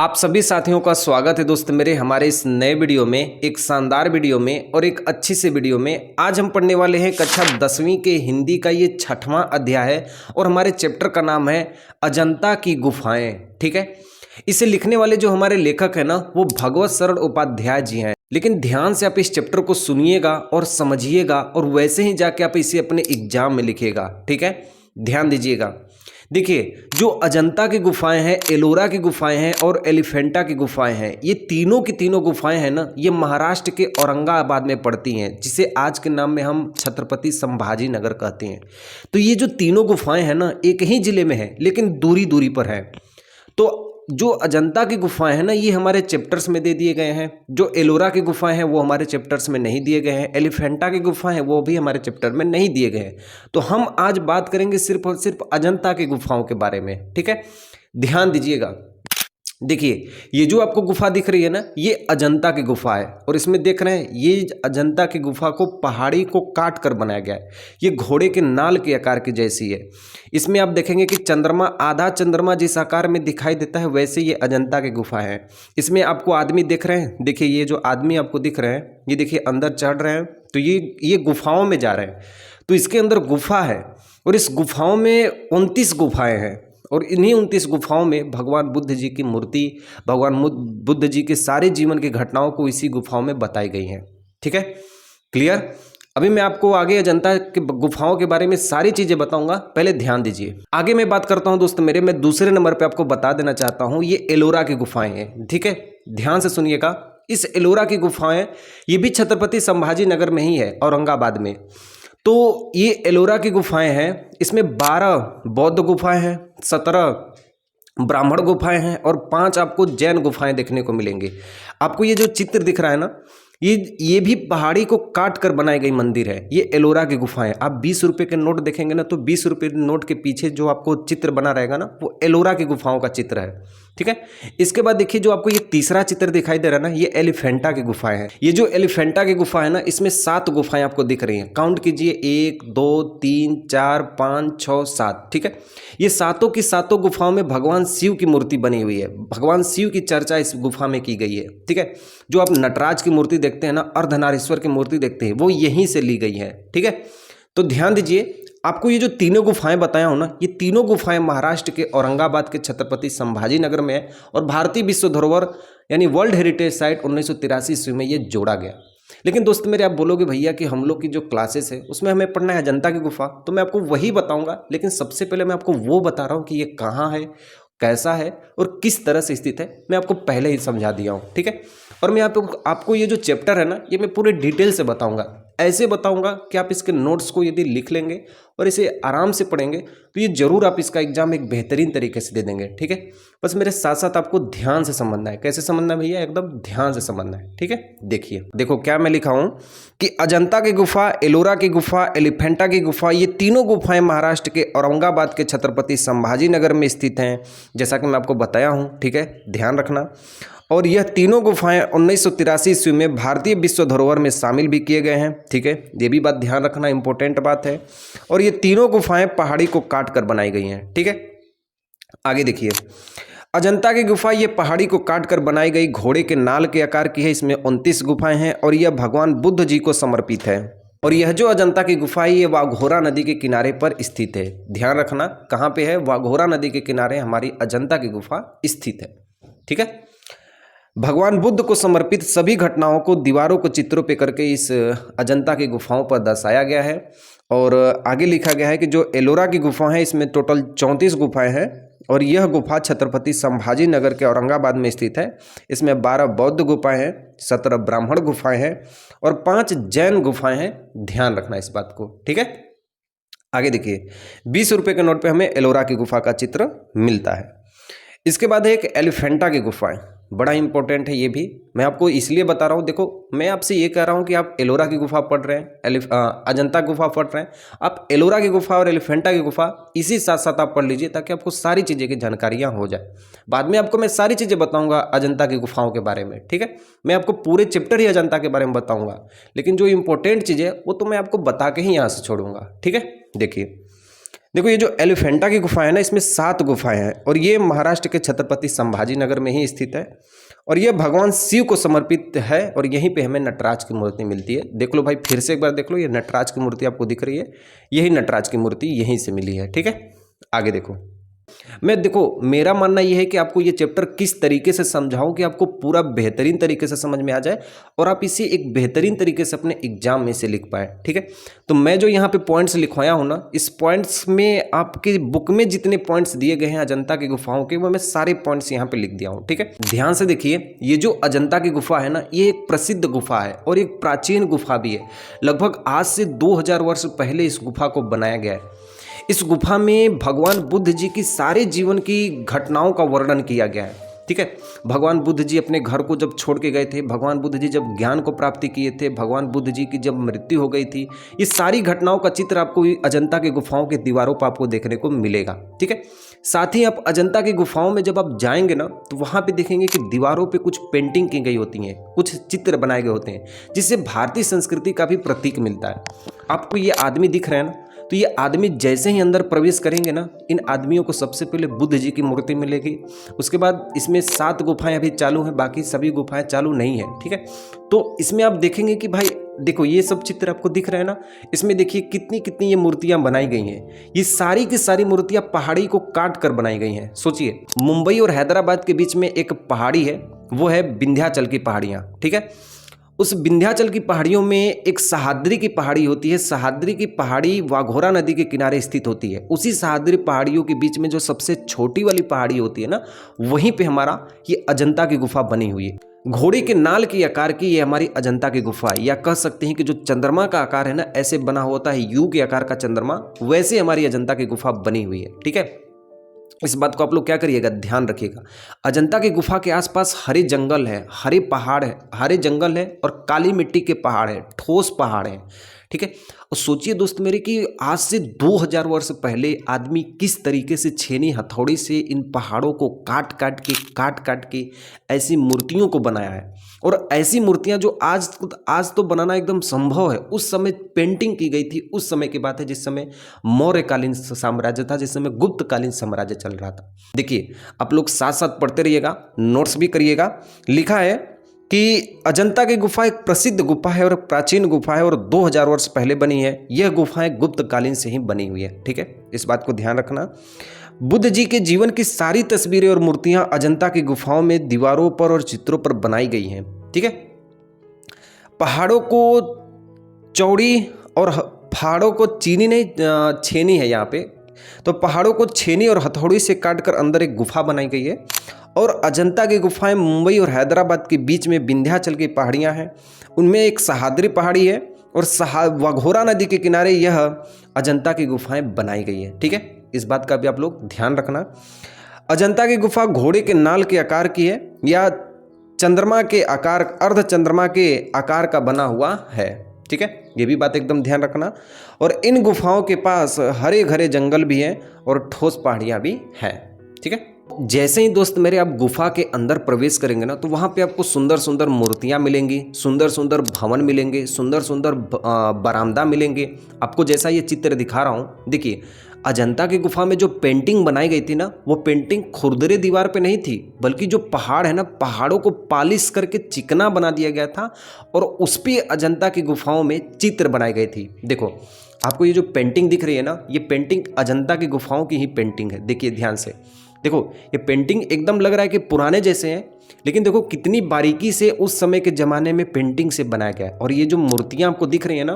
आप सभी साथियों का स्वागत है दोस्त मेरे हमारे इस नए वीडियो में, एक शानदार वीडियो में और एक अच्छी से वीडियो में। आज हम पढ़ने वाले हैं कक्षा 10वीं के हिंदी का ये 6वां अध्याय है और हमारे चैप्टर का नाम है अजंता की गुफाएं। ठीक है, इसे लिखने वाले जो हमारे लेखक है ना, वो भगवत शरण उपाध्याय जी हैं। लेकिन ध्यान से आप इस चैप्टर को सुनिएगा और समझिएगा और वैसे ही जाके आप इसे अपने एग्जाम में लिखिएगा। ठीक है, ध्यान दीजिएगा। देखिए, जो अजंता की गुफाएं हैं, एलोरा की गुफाएं हैं और एलिफेंटा की गुफाएं हैं, ये तीनों की तीनों गुफाएं हैं ना, ये महाराष्ट्र के औरंगाबाद में पड़ती हैं, जिसे आज के नाम में हम छत्रपति संभाजी नगर कहते हैं। तो ये जो तीनों गुफाएं हैं ना, एक ही जिले में है लेकिन दूरी दूरी पर है। तो जो अजंता की गुफाएं हैं ना, ये हमारे चैप्टर्स में दे दिए गए हैं। जो एलोरा की गुफाएं हैं वो हमारे चैप्टर्स में नहीं दिए गए हैं। एलिफेंटा की गुफाएं हैं वो भी हमारे चैप्टर में नहीं दिए गए हैं। तो हम आज बात करेंगे सिर्फ और सिर्फ अजंता की गुफाओं के बारे में। ठीक है, ध्यान दीजिएगा। देखिए, ये जो आपको गुफा दिख रही है ना, ये अजंता की गुफा है और इसमें देख रहे हैं, ये अजंता की गुफा को पहाड़ी को काट कर बनाया गया है। ये घोड़े के नाल के आकार की जैसी है। इसमें आप देखेंगे कि चंद्रमा, आधा चंद्रमा जिस आकार में दिखाई देता है, वैसे ये अजंता की गुफा है। इसमें आपको आदमी दिख रहे हैं। देखिए, ये जो आदमी आपको दिख रहे हैं, ये देखिए अंदर चढ़ रहे हैं, तो ये गुफाओं में जा रहे हैं। तो इसके अंदर गुफा है और इस गुफाओं में 29 गुफाएं हैं और इन्हीं 29 गुफाओं में भगवान बुद्ध जी की मूर्ति, भगवान बुद्ध जी के सारे जीवन की घटनाओं को इसी गुफाओं में बताई गई हैं। ठीक है, क्लियर। अभी मैं आपको आगे अजंता के गुफाओं के बारे में सारी चीजें बताऊंगा, पहले ध्यान दीजिए। आगे मैं बात करता हूं दोस्त मेरे, मैं दूसरे नंबर पे आपको बता देना चाहता हूं, ये एलोरा की गुफाएं हैं। ठीक है, ध्यान से सुनिएगा। इस एलोरा की गुफाएं, ये भी छत्रपति संभाजी नगर में ही है, औरंगाबाद में। तो ये एलोरा की गुफाएं हैं। इसमें 12 बौद्ध गुफाएं हैं, 17 ब्राह्मण गुफाएं हैं और 5 आपको जैन गुफाएं देखने को मिलेंगे। आपको ये जो चित्र दिख रहा है ना, ये भी पहाड़ी को काट कर बनाई गई मंदिर है। ये एलोरा की गुफाएं। आप 20 रुपये के नोट देखेंगे ना, तो 20 रुपये नोट के पीछे जो आपको चित्र बना रहेगा ना, वो एलोरा की गुफाओं का चित्र है। ठीक है, इसके बाद देखिए, जो आपको ये तीसरा चित्र दिखाई दे रहा है ना, ये एलिफेंटा की गुफाएं हैं। ये जो एलिफेंटा की गुफा है ना, इसमें 7 गुफाएं आपको दिख रही हैं। काउंट कीजिए, 1 2 3 4 5 6 7। ठीक है, ये सातों की सातों गुफाओं में भगवान शिव की मूर्ति बनी हुई है। भगवान शिव की चर्चा इस गुफा में की गई है। ठीक है, जो आप नटराज की मूर्ति देखते हैं ना, अर्धनारीश्वर की मूर्ति देखते हैं, वो यहीं से ली गई है। ठीक है, तो ध्यान दीजिए। आपको ये जो तीनों गुफाएं बताया हूं ना, ये तीनों गुफाएं महाराष्ट्र के औरंगाबाद के छत्रपति संभाजी नगर में है और भारतीय विश्व धरोहर यानी वर्ल्ड हेरिटेज साइट 1983 ईस्वी में ये जोड़ा गया। लेकिन दोस्त मेरे, आप बोलोगे भैया कि हम लोग की जो क्लासेस है उसमें हमें पढ़ना है अजंता की गुफा, तो मैं आपको वही बताऊंगा। लेकिन सबसे पहले मैं आपको वो बता रहा हूँ कि ये कहाँ है, कैसा है और किस तरह से स्थित है, मैं आपको पहले ही समझा दिया हूँ। ठीक है, और मैं आपको ये जो चैप्टर है ना, ये मैं पूरे डिटेल से बताऊंगा। ऐसे बताऊंगा कि आप इसके नोट्स को यदि लिख लेंगे और इसे आराम से पढ़ेंगे तो ये जरूर आप इसका एग्जाम एक बेहतरीन तरीके से दे देंगे। ठीक है, बस मेरे साथ साथ आपको ध्यान से समझना है। कैसे समझना है भैया? एकदम ध्यान से समझना है। ठीक है, देखिए, देखो क्या मैं लिखा हूं कि अजंता की गुफा, एलोरा की गुफा, एलिफेंटा की गुफा, ये तीनों गुफाएं महाराष्ट्र के औरंगाबाद के छत्रपति संभाजी नगर में स्थित हैं, जैसा कि मैं आपको बताया हूं। ठीक है, ध्यान रखना। और यह तीनों गुफाएं 1983 ईस्वी में भारतीय विश्व धरोहर में शामिल भी किए गए हैं। ठीक है, ये भी बात ध्यान रखना, इंपॉर्टेंट बात है। और ये तीनों गुफाएं पहाड़ी को काट कर बनाई गई हैं। ठीक है, आगे देखिए, अजंता की गुफा ये पहाड़ी को काट कर बनाई गई घोड़े के नाल के आकार की है। इसमें 29 गुफाएं हैं और यह भगवान बुद्ध जी को समर्पित है। और यह जो अजंता की गुफा है, ये वाघोरा नदी के किनारे पर स्थित है। ध्यान रखना, कहाँ पे है? वाघोरा नदी के किनारे हमारी अजंता की गुफा स्थित है। ठीक है, भगवान बुद्ध को समर्पित सभी घटनाओं को दीवारों को चित्रों पे करके इस अजंता की गुफाओं पर दर्शाया गया है। और आगे लिखा गया है कि जो एलोरा की गुफा है, इसमें टोटल 34 गुफाएं हैं और यह गुफा छत्रपति संभाजी नगर के औरंगाबाद में स्थित है। इसमें 12 बौद्ध गुफाएं हैं, 17 ब्राह्मण गुफाएं हैं और 5 जैन गुफाएं हैं। ध्यान रखना इस बात को। ठीक है, आगे देखिए, 20 रुपये के नोट पे हमें एलोरा की गुफा का चित्र मिलता है। इसके बाद है एक एलिफेंटा की गुफाएं, बड़ा इंपॉर्टेंट है ये भी। मैं आपको इसलिए बता रहा हूँ, देखो मैं आपसे ये कह रहा हूँ कि आप एलोरा की गुफा पढ़ रहे हैं, अजंता गुफा पढ़ रहे हैं, आप एलोरा की गुफा और एलिफेंटा की गुफा इसी साथ साथ आप पढ़ लीजिए, ताकि आपको सारी चीज़ें की जानकारियाँ हो जाए। बाद में आपको मैं सारी चीज़ें बताऊँगा अजंता की गुफाओं के बारे में। ठीक है, मैं आपको पूरे चैप्टर ही अजंता के बारे में बताऊँगा, लेकिन जो इंपॉर्टेंट चीज़ है वो तो मैं आपको बता के ही यहाँ से छोड़ूंगा। ठीक है, देखिए, देखो ये जो एलिफेंटा की गुफा है ना, इसमें 7 गुफाएं हैं और ये महाराष्ट्र के छत्रपति संभाजी नगर में ही स्थित है और ये भगवान शिव को समर्पित है और यहीं पे हमें नटराज की मूर्ति मिलती है। देख लो भाई, फिर से एक बार देख लो, ये नटराज की मूर्ति आपको दिख रही है, यही नटराज की मूर्ति यहीं से मिली है। ठीक है, आगे देखो। देखो मेरा मानना यह है कि आपको ये चैप्टर किस तरीके से समझाऊं कि आपको पूरा बेहतरीन तरीके से समझ में आ जाए और आप इसे एक बेहतरीन तरीके से अपने एग्जाम में से लिख पाए। ठीक है, तो मैं जो यहाँ पे पॉइंट्स लिखवाया हूँ ना, इस पॉइंट्स में आपके बुक में जितने पॉइंट्स दिए गए हैं अजंता की गुफाओं के, वो मैं सारे पॉइंट्स यहाँ पे लिख दिया हूँ। ठीक है, ध्यान से देखिए, ये जो अजंता की गुफा है ना, ये एक प्रसिद्ध गुफा है और एक प्राचीन गुफा भी है। लगभग आज से 2000 वर्ष पहले इस गुफा को बनाया गया है। इस गुफा में भगवान बुद्ध जी की सारे जीवन की घटनाओं का वर्णन किया गया है। ठीक है, भगवान बुद्ध जी अपने घर को जब छोड़ के गए थे, भगवान बुद्ध जी जब ज्ञान को प्राप्ति किए थे, भगवान बुद्ध जी की जब मृत्यु हो गई थी, ये सारी घटनाओं का चित्र आपको अजंता की गुफाओं की दीवारों पर आपको देखने को मिलेगा। ठीक है, साथ ही आप अजंता की गुफाओं में जब आप जाएंगे ना, तो वहाँ पे देखेंगे कि दीवारों पे कुछ पेंटिंग की गई होती हैं, कुछ चित्र बनाए गए होते हैं, जिससे भारतीय संस्कृति का भी प्रतीक मिलता है। आपको ये आदमी दिख रहे हैं ना, तो ये आदमी जैसे ही अंदर प्रवेश करेंगे ना, इन आदमियों को सबसे पहले बुद्ध जी की मूर्ति मिलेगी। उसके बाद इसमें 7 गुफाएं अभी चालू हैं, बाकी सभी गुफाएं चालू नहीं है। ठीक है, तो इसमें आप देखेंगे कि भाई देखो ये सब चित्र आपको दिख रहे हैं ना, इसमें देखिए कितनी कितनी ये मूर्तियां बनाई गई हैं। ये सारी की सारी मूर्तियां पहाड़ी को काट कर बनाई गई हैं। सोचिए, मुंबई और हैदराबाद के बीच में एक पहाड़ी है, वो है विंध्याचल की पहाड़ियाँ। ठीक है, उस विंध्याचल की पहाड़ियों में एक सह्याद्री की पहाड़ी होती है। सह्याद्री की पहाड़ी वाघोरा नदी के किनारे स्थित होती है। उसी सह्याद्री पहाड़ियों के बीच में जो सबसे छोटी वाली पहाड़ी होती है ना, वहीं पे हमारा ये अजंता की गुफा बनी हुई है। घोड़े के नाल के आकार की ये हमारी अजंता की गुफा है, या कह सकते हैं कि जो चंद्रमा का आकार है ना, ऐसे बना होता है यू के आकार का चंद्रमा, वैसे हमारी अजंता की गुफा बनी हुई है। ठीक है, इस बात को आप लोग क्या करिएगा, ध्यान रखिएगा। अजंता की गुफा के आसपास हरे जंगल है, हरे पहाड़ है, हरे जंगल है और काली मिट्टी के पहाड़ है, ठोस पहाड़ है। ठीक है, और सोचिए दोस्त मेरे कि आज से 2000 वर्ष पहले आदमी किस तरीके से छेनी हथौड़ी से इन पहाड़ों को काट काट के ऐसी मूर्तियों को बनाया है। और ऐसी मूर्तियां जो आज तो बनाना एकदम संभव है, उस समय पेंटिंग की गई थी। उस समय की बात है जिस समय मौर्यकालीन साम्राज्य था, जिस समय गुप्तकालीन साम्राज्य चल रहा था। देखिए आप लोग साथ साथ पढ़ते रहिएगा, नोट्स भी करिएगा। लिखा है कि अजंता की गुफा एक प्रसिद्ध गुफा है और प्राचीन गुफा है और 2000 वर्ष पहले बनी है। यह गुफाएं गुप्तकालीन से ही बनी हुई है। ठीक है, इस बात को ध्यान रखना। बुद्ध जी के जीवन की सारी तस्वीरें और मूर्तियां अजंता की गुफाओं में दीवारों पर और चित्रों पर बनाई गई हैं। ठीक है, पहाड़ों को चौड़ी और पहाड़ों को चीनी नहीं छेनी है यहाँ पे, तो पहाड़ों को छेनी और हथौड़ी से काटकर अंदर एक गुफा बनाई गई है। और अजंता की गुफाएं मुंबई और हैदराबाद के बीच में विंध्याचल की पहाड़ियां हैं, उनमें एक सह्याद्री पहाड़ी है और वाघोरा नदी के किनारे यह अजंता की गुफाएं बनाई गई है। ठीक है, इस बात का भी आप लोग ध्यान रखना। अजंता की गुफा घोड़े के नाल के आकार की है या चंद्रमा के आकार, अर्ध चंद्रमा के आकार का बना हुआ है। ठीक है, ये भी बात एकदम ध्यान रखना। और इन गुफाओं के पास हरे घरे जंगल भी हैं और ठोस पहाड़ियाँ भी हैं। ठीक है, जैसे ही दोस्त मेरे आप गुफा के अंदर प्रवेश करेंगे ना, तो वहाँ पे आपको सुंदर सुंदर मूर्तियाँ मिलेंगी, सुंदर सुंदर भवन मिलेंगे, सुंदर सुंदर बरामदा मिलेंगे। आपको जैसा ये चित्र दिखा रहा हूँ, देखिए अजंता की गुफा में जो पेंटिंग बनाई गई थी ना, वो पेंटिंग खुरदरे दीवार पे नहीं थी, बल्कि जो पहाड़ है ना, पहाड़ों को पॉलिश करके चिकना बना दिया गया था और उस पर अजंता की गुफाओं में चित्र बनाई गई थी। देखो आपको ये जो पेंटिंग दिख रही है ना, ये पेंटिंग अजंता की गुफाओं की ही पेंटिंग है। देखिए ध्यान से देखो, ये पेंटिंग एकदम लग रहा है कि पुराने जैसे हैं, लेकिन देखो कितनी बारीकी से उस समय के ज़माने में पेंटिंग से बनाया गया है। और ये जो मूर्तियाँ आपको दिख रही हैं ना,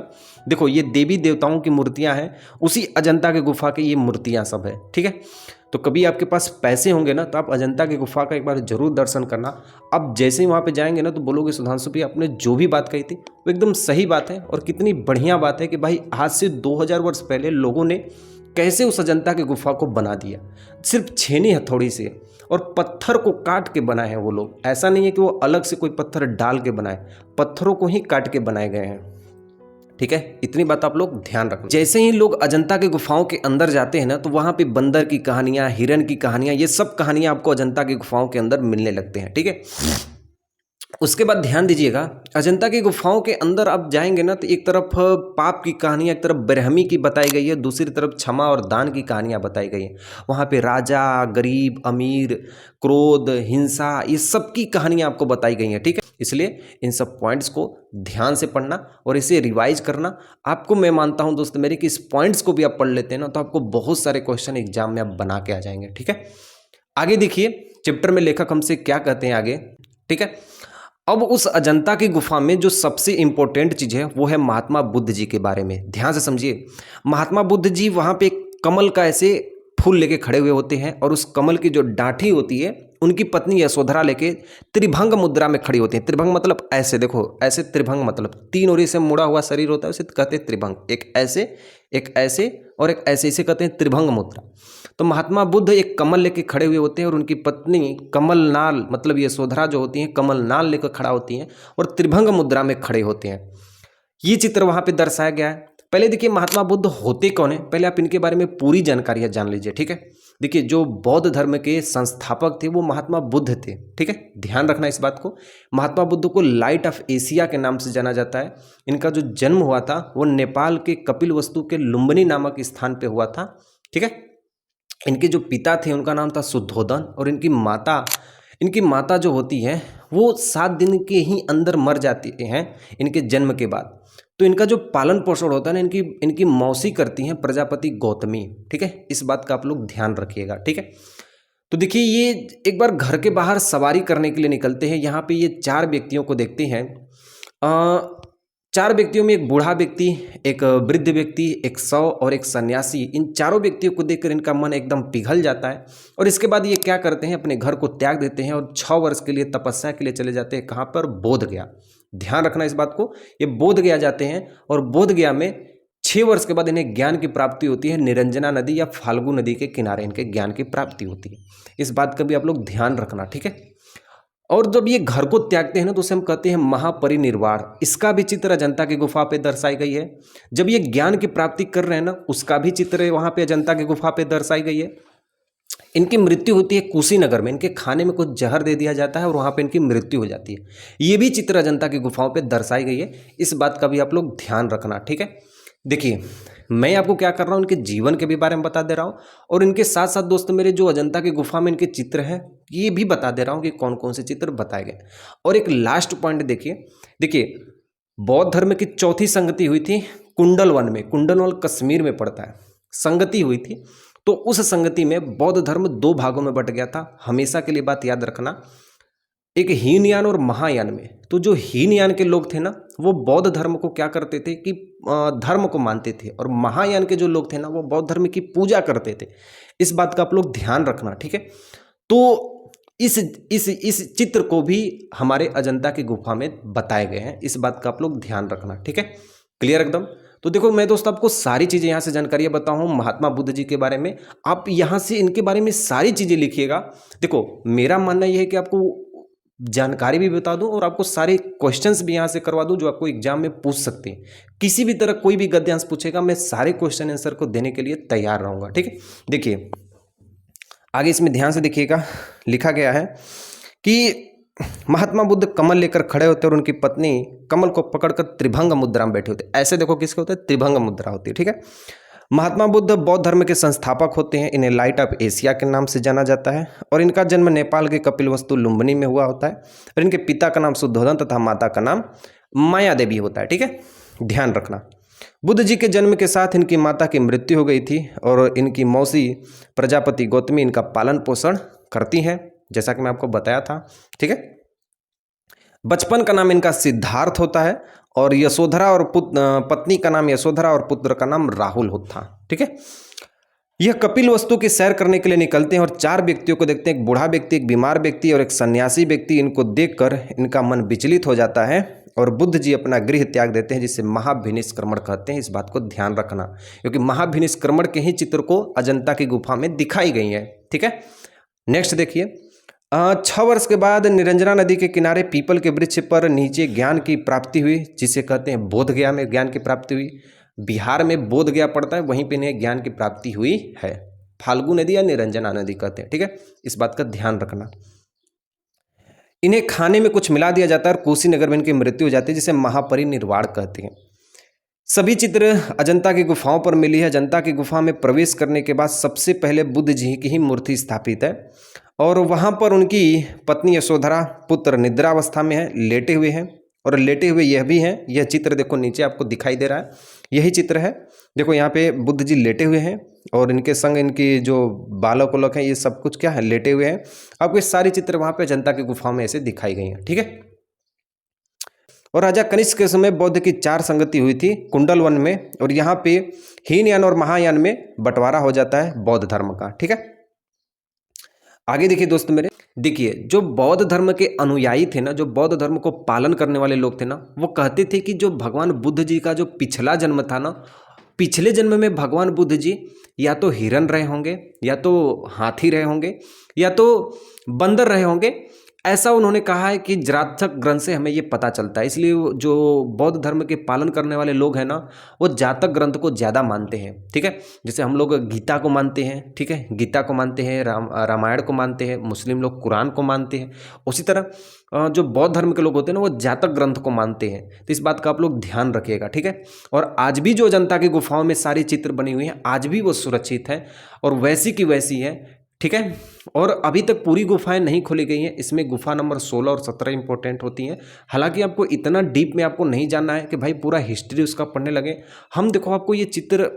देखो ये देवी देवताओं की मूर्तियाँ हैं, उसी अजंता के गुफा की ये मूर्तियाँ सब है। ठीक है, तो कभी आपके पास पैसे होंगे ना, तो आप अजंता की गुफा का एक बार जरूर दर्शन करना। अब जैसे ही वहाँ पे जाएंगे ना, तो बोलोगे सुधांशु भाई आपने जो भी बात कही थी वो एकदम सही बात है और कितनी बढ़िया बात है कि भाई आज से 2000 वर्ष पहले लोगों ने कैसे उस अजंता की गुफा को बना दिया, सिर्फ छेनी हथौड़ी से, और पत्थर को काट के बनाए हैं वो लोग। ऐसा नहीं है कि वो अलग से कोई पत्थर डाल के बनाए, पत्थरों को ही काट के बनाए गए हैं। ठीक है, इतनी बात आप लोग ध्यान रखना। जैसे ही लोग अजंता के गुफाओं के अंदर जाते हैं ना, तो वहाँ पे बंदर की कहानियाँ, हिरन की कहानियाँ, ये सब कहानियाँ आपको अजंता की गुफाओं के अंदर मिलने लगते हैं। ठीक है, उसके बाद ध्यान दीजिएगा, अजंता की गुफाओं के अंदर आप जाएंगे ना तो एक तरफ पाप की कहानियाँ, एक तरफ ब्रह्मी की बताई गई है, दूसरी तरफ क्षमा और दान की कहानियाँ बताई गई हैं। वहाँ पे राजा, गरीब, अमीर, क्रोध, हिंसा, ये सब की कहानियाँ आपको बताई गई हैं। ठीक है, इसलिए इन सब पॉइंट्स को ध्यान से पढ़ना और इसे रिवाइज करना। आपको मैं मानता हूँ दोस्त मेरे कि इस पॉइंट्स को भी आप पढ़ लेते हैं ना तो आपको बहुत सारे क्वेश्चन एग्जाम में आप बना के आ जाएंगे। ठीक है, आगे देखिए चैप्टर में लेखक हमसे क्या कहते हैं आगे। ठीक है, अब उस अजंता की गुफा में जो सबसे इंपॉर्टेंट चीज़ है वो है महात्मा बुद्ध जी के बारे में। ध्यान से समझिए, महात्मा बुद्ध जी वहाँ पे कमल का ऐसे फूल लेके खड़े हुए होते हैं और उस कमल की जो डांठी होती है उनकी पत्नी यशोधरा लेके त्रिभंग मुद्रा में खड़ी होती है। त्रिभंग मतलब ऐसे, देखो ऐसे त्रिभंग मतलब तीन ओर से मुड़ा हुआ शरीर होता है, उसे कहते हैं त्रिभंग। एक ऐसे और एक ऐसे, इसे कहते हैं त्रिभंग मुद्रा। तो महात्मा बुद्ध एक कमल लेके खड़े हुए होते हैं और उनकी पत्नी कमल नाल मतलब यशोधरा जो होती हैं कमल नाल लेकर खड़ा होती हैं और त्रिभंग मुद्रा में खड़े होते हैं। ये चित्र वहाँ पे दर्शाया गया है। पहले देखिए महात्मा बुद्ध होते कौन है, पहले आप इनके बारे में पूरी जानकारियाँ जान लीजिए। ठीक है, देखिए जो बौद्ध धर्म के संस्थापक थे वो महात्मा बुद्ध थे। ठीक है, ध्यान रखना इस बात को। महात्मा बुद्ध को लाइट ऑफ एशिया के नाम से जाना जाता है। इनका जो जन्म हुआ था वो नेपाल के कपिलवस्तु के लुम्बिनी नामक स्थान पे हुआ था। ठीक है, इनके जो पिता थे उनका नाम था शुद्धोदन और इनकी माता जो होती है वो 7 दिन के ही अंदर मर जाती हैं इनके जन्म के बाद। तो इनका जो पालन पोषण होता है ना इनकी मौसी करती हैं प्रजापति गौतमी। ठीक है, इस बात का आप लोग ध्यान रखिएगा। ठीक है, तो देखिए ये एक बार घर के बाहर सवारी करने के लिए निकलते हैं। यहाँ पे ये 4 व्यक्तियों को देखते हैं। 4 व्यक्तियों में एक बूढ़ा व्यक्ति, एक वृद्ध व्यक्ति, एक शव और एक सन्यासी। इन चारों व्यक्तियों को देखकर इनका मन एकदम पिघल जाता है और इसके बाद ये क्या करते हैं, अपने घर को त्याग देते हैं और 6 वर्ष के लिए तपस्या के लिए चले जाते हैं। कहाँ पर? बोध गया। ध्यान रखना इस बात को, ये बोध गया जाते हैं और बोध गया में 6 वर्ष के बाद इन्हें ज्ञान की प्राप्ति होती है। निरंजना नदी या फाल्गु नदी के किनारे इनके ज्ञान की प्राप्ति होती है। इस बात का भी आप लोग ध्यान रखना। ठीक है, और जब ये घर को त्यागते हैं ना तो उसे हम कहते हैं महापरिनिर्वाण। इसका भी चित्र अजंता की गुफा पे दर्शाई गई है। जब ये ज्ञान की प्राप्ति कर रहे हैं ना उसका भी चित्र वहाँ पे अजंता की गुफा पे दर्शाई गई है। इनकी मृत्यु होती है कुशीनगर में, इनके खाने में कुछ जहर दे दिया जाता है और वहाँ पे इनकी मृत्यु हो जाती है। ये भी चित्र अजंता की गुफाओं पे दर्शाई गई है। इस बात का भी आप लोग ध्यान रखना। ठीक है, देखिए मैं आपको क्या कर रहा हूँ, इनके जीवन के भी बारे में बता दे रहा हूँ और इनके साथ साथ दोस्तों मेरे जो अजंता की गुफा में इनके चित्र हैं ये भी बता दे रहा हूँ कि कौन कौन से चित्र बताए गए। और एक लास्ट पॉइंट देखिए बौद्ध धर्म की चौथी संगति हुई थी कुंडलवन में। कुंडलवन कश्मीर में पड़ता है। संगति हुई थी तो उस संगति में बौद्ध धर्म 2 भागों में बट गया था। हमेशा के लिए बात याद रखना, एक हीनयान और महायान में। तो जो हीनयान के लोग थे ना वो बौद्ध धर्म को क्या करते थे कि धर्म को मानते थे और महायान के जो लोग थे ना वो बौद्ध धर्म की पूजा करते थे। इस बात का आप लोग ध्यान रखना। ठीक है, तो इस चित्र को भी हमारे अजंता की गुफा में बताए गए हैं। इस बात का आप लोग ध्यान रखना। ठीक है, क्लियर एकदम। तो देखो मैं दोस्त आपको सारी चीज़ें यहाँ से जानकारियाँ बताऊँ हूँ महात्मा बुद्ध जी के बारे में। आप यहाँ से इनके बारे में सारी चीज़ें लिखिएगा। देखो मेरा मानना यह है कि आपको जानकारी भी बता दूं और आपको सारे क्वेश्चंस भी यहाँ से करवा दूं जो आपको एग्जाम में पूछ सकते हैं। किसी भी तरह कोई भी गद्यांश पूछेगा मैं सारे क्वेश्चन आंसर को देने के लिए तैयार रहूँगा। ठीक है, देखिए आगे इसमें ध्यान से देखिएगा, लिखा गया है कि महात्मा बुद्ध कमल लेकर खड़े होते और उनकी पत्नी कमल को पकड़कर त्रिभंग मुद्रा में बैठे होते। ऐसे देखो किसके होते हैं, त्रिभंग मुद्रा होती है। ठीक है, महात्मा बुद्ध बौद्ध धर्म के संस्थापक होते हैं। इन्हें लाइट ऑफ एशिया के नाम से जाना जाता है और इनका जन्म नेपाल के कपिलवस्तु लुम्बिनी में हुआ होता है और इनके पिता का नाम शुद्धोदन तथा माता का नाम माया देवी होता है। ठीक है, ध्यान रखना। बुद्ध जी के जन्म के साथ इनकी माता की मृत्यु हो गई थी और इनकी मौसी प्रजापति गौतमी इनका पालन पोषण करती हैं, जैसा कि मैं आपको बताया था। ठीक है, बचपन का नाम इनका सिद्धार्थ होता है और यशोधरा और पत्नी का नाम यशोधरा और पुत्र का नाम राहुल होता। ठीक है, यह कपिलवस्तु की सैर करने के लिए निकलते हैं और 4 व्यक्तियों को देखते हैं, एक बूढ़ा व्यक्ति, एक बीमार व्यक्ति और एक सन्यासी व्यक्ति। इनको देखकर इनका मन विचलित हो जाता है और बुद्ध जी अपना गृह त्याग देते हैं, जिसे महाभिनिष्क्रमण कहते हैं। इस बात को ध्यान रखना क्योंकि महाभिनिष्क्रमण के ही चित्र को अजंता की गुफा में दिखाई गई है। ठीक है, नेक्स्ट देखिए 6 वर्ष के बाद निरंजना नदी के किनारे पीपल के वृक्ष पर नीचे ज्ञान की प्राप्ति हुई, जिसे कहते हैं बोध गया में ज्ञान की प्राप्ति हुई। बिहार में बोध गया पड़ता है, वहीं पे इन्हें ज्ञान की प्राप्ति हुई है। फाल्गु नदी या निरंजना नदी कहते हैं। ठीक है, इस बात का ध्यान रखना। इन्हें खाने में कुछ मिला दिया जाता है और कुशीनगर में इनकी मृत्यु हो जाती है, जिसे महापरिनिर्वाण कहते हैं। सभी चित्र अजंता की गुफाओं पर मिली है। अजंता की गुफा में प्रवेश करने के बाद सबसे पहले बुद्ध जी की ही मूर्ति स्थापित है और वहाँ पर उनकी पत्नी यशोधरा, पुत्र निद्रावस्था में है, लेटे हुए हैं और लेटे हुए यह भी हैं। यह चित्र देखो नीचे आपको दिखाई दे रहा है, यही चित्र है। देखो यहाँ पे बुद्ध जी लेटे हुए हैं और इनके संग इनकी जो बालक उलक हैं, ये सब कुछ क्या है, लेटे हुए हैं। आपको ये सारी चित्र वहाँ पे अजंता की गुफाओं में ऐसे दिखाई गई हैं, ठीक है। और राजा कनिष्क के समय बौद्ध की 4 संगति हुई थी कुंडल वन में, और यहाँ पे हीनयान और महायान में बंटवारा हो जाता है बौद्ध धर्म का, ठीक है। आगे देखिए दोस्त मेरे, देखिए जो बौद्ध धर्म के अनुयायी थे ना, जो बौद्ध धर्म को पालन करने वाले लोग थे ना, वो कहते थे कि जो भगवान बुद्ध जी का जो पिछला जन्म था ना, पिछले जन्म में भगवान बुद्ध जी या तो हिरन रहे होंगे, या तो हाथी रहे होंगे, या तो बंदर रहे होंगे। ऐसा उन्होंने कहा है कि जातक ग्रंथ से हमें ये पता चलता है। इसलिए जो बौद्ध धर्म के पालन करने वाले लोग हैं ना, वो जातक ग्रंथ को ज़्यादा मानते हैं, ठीक है। जैसे हम लोग गीता को मानते हैं, ठीक है, गीता को मानते हैं, रामायण को मानते हैं, मुस्लिम लोग कुरान को मानते हैं। उसी तरह जो बौद्ध धर्म के लोग होते हैं ना, वो जातक ग्रंथ को मानते हैं। तो इस बात का आप लोग ध्यान रखिएगा, ठीक है। और आज भी जो अजंता की गुफाओं में सारी चित्र बनी हुई हैं, आज भी वो सुरक्षित है और वैसी की वैसी है, ठीक है। और अभी तक पूरी गुफाएं नहीं खोली गई हैं। इसमें गुफा नंबर 16 और 17 इंपॉर्टेंट होती हैं। हालांकि आपको इतना डीप में आपको नहीं जानना है कि भाई पूरा हिस्ट्री उसका पढ़ने लगे। हम देखो आपको ये चित्र,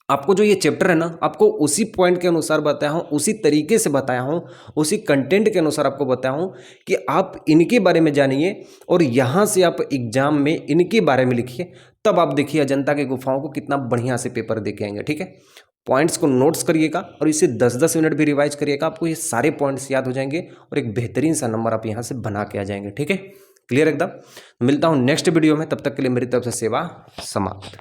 आपको जो ये चैप्टर है ना, आपको उसी पॉइंट के अनुसार बताया हूँ, उसी तरीके से बताया हूँ, उसी कंटेंट के अनुसार आपको बताया हूँ कि आप इनके बारे में जानिए और यहाँ से आप एग्जाम में इनके बारे में लिखिए। तब आप देखिए अजंता की गुफाओं को कितना बढ़िया से पेपर दे के आएंगे, ठीक है। पॉइंट्स को नोट्स करिएगा और इसे 10-10 मिनट भी रिवाइज करिएगा, आपको ये सारे पॉइंट्स याद हो जाएंगे और एक बेहतरीन सा नंबर आप यहाँ से बना के आ जाएंगे, ठीक है। क्लियर एकदम। मिलता हूँ नेक्स्ट वीडियो में, तब तक के लिए मेरी तरफ से सेवा समाप्त।